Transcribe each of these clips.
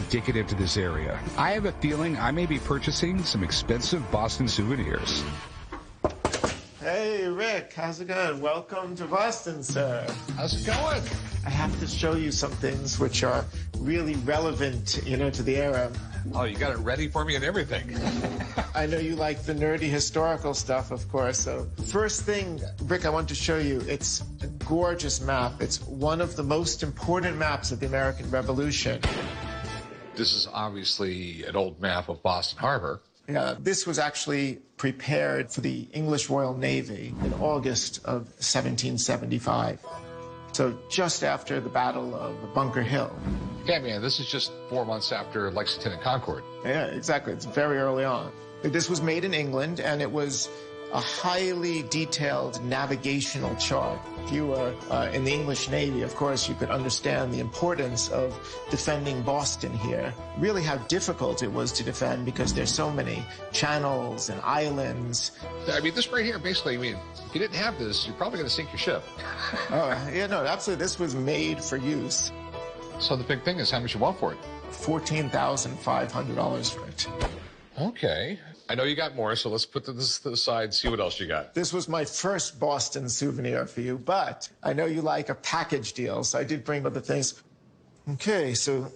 indicative to this area. I have a feeling I may be purchasing some expensive Boston souvenirs. Hey, Rick, how's it going? Welcome to Boston, sir. How's it going? I have to show you some things which are really relevant, to the era. Oh, you got it ready for me and everything. I know you like the nerdy historical stuff, of course. So first thing, Rick, I want to show you, it's a gorgeous map. It's one of the most important maps of the American Revolution. This is obviously an old map of Boston Harbor. Yeah, this was actually prepared for the English Royal Navy in August of 1775. So just after the Battle of Bunker Hill. Yeah, man, this is just 4 months after Lexington and Concord. Yeah, exactly. It's very early on. This was made in England, and it was a highly detailed navigational chart. If you were in the English Navy, of course, you could understand the importance of defending Boston here. Really how difficult it was to defend because there's so many channels and islands. I mean, this right here, basically, if you didn't have this, you're probably going to sink your ship. Oh, yeah, no, absolutely. This was made for use. So the big thing is how much you want for it? $14,500 for it. Okay. I know you got more, so let's put this to the side and see what else you got. This was my first Boston souvenir for you, but I know you like a package deal, so I did bring other things. Okay, so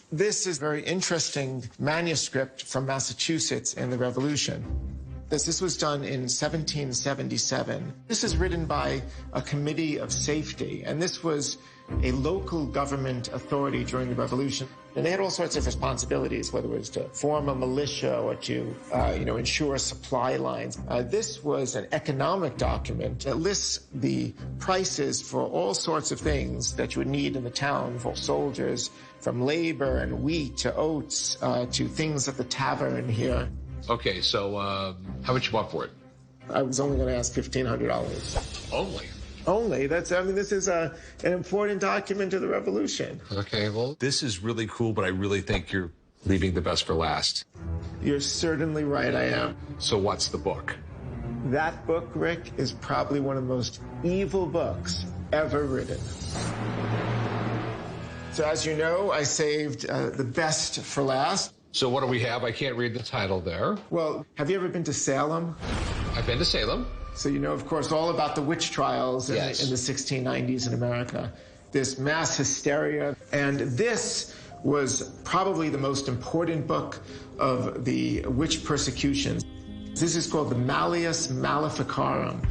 this is a very interesting manuscript from Massachusetts in the Revolution. This was done in 1777. This is written by a committee of safety, and this was a local government authority during the Revolution. And they had all sorts of responsibilities, whether it was to form a militia or to, ensure supply lines. This was an economic document that lists the prices for all sorts of things that you would need in the town for soldiers, from labor and wheat to oats to things at the tavern here. Okay, so how much you want for it? I was only going to ask $1,500. Only? Only. This is an important document of the Revolution. Okay, well, this is really cool, but I really think you're leaving the best for last. You're certainly right, I am. So what's the book? That book, Rick, is probably one of the most evil books ever written. So as you know, I saved the best for last. So what do we have? I can't read the title there. Well, have you ever been to Salem? I've been to Salem. So you know, of course, all about the witch trials in the 1690s in America. This mass hysteria. And this was probably the most important book of the witch persecutions. This is called the Malleus Maleficarum,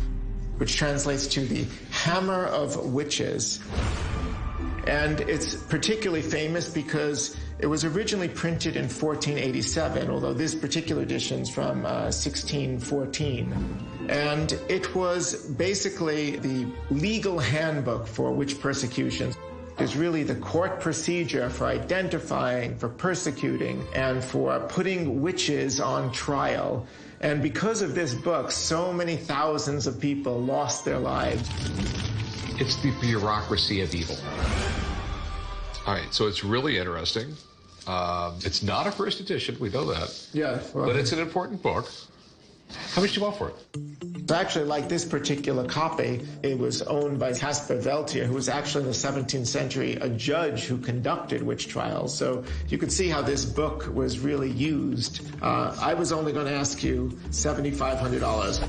which translates to the Hammer of Witches. And it's particularly famous because it was originally printed in 1487, although this particular edition's from 1614. And it was basically the legal handbook for witch persecutions. It's really the court procedure for identifying, for persecuting, and for putting witches on trial. And because of this book, so many thousands of people lost their lives. It's the bureaucracy of evil. All right, so it's really interesting. It's not a first edition, we know that. Yeah. Well, but it's an important book. How much do you want for it? Actually, like this particular copy, it was owned by Caspar Veltier, who was actually in the 17th century a judge who conducted witch trials. So you could see how this book was really used. I was only going to ask you $7,500.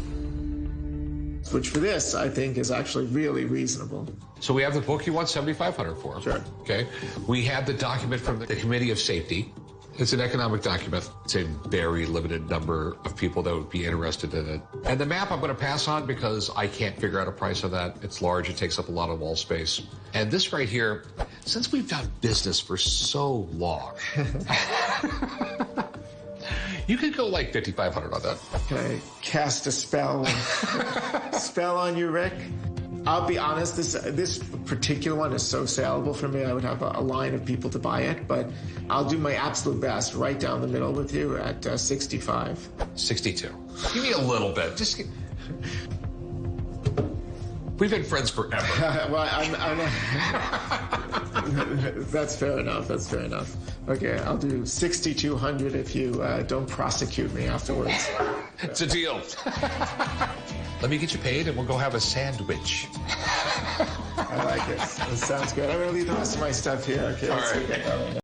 Which for this, I think, is actually really reasonable. So we have the book you want $7,500 for. Sure. Okay. We have the document from the Committee of Safety. It's an economic document. It's a very limited number of people that would be interested in it. And the map I'm going to pass on because I can't figure out a price on that. It's large. It takes up a lot of wall space. And this right here, since we've done business for so long, you could go like $5,500 on that. Can I cast a spell on you, Rick? I'll be honest, this particular one is so saleable for me, I would have a line of people to buy it, but I'll do my absolute best right down the middle with you at 65. 62. Give me a little bit. Just we've been friends forever. Well, that's fair enough. That's fair enough. Okay, I'll do 6,200 if you don't prosecute me afterwards. It's a deal. Let me get you paid and we'll go have a sandwich. I like it. That sounds good. I'm going to leave the rest of my stuff here. Okay. All right.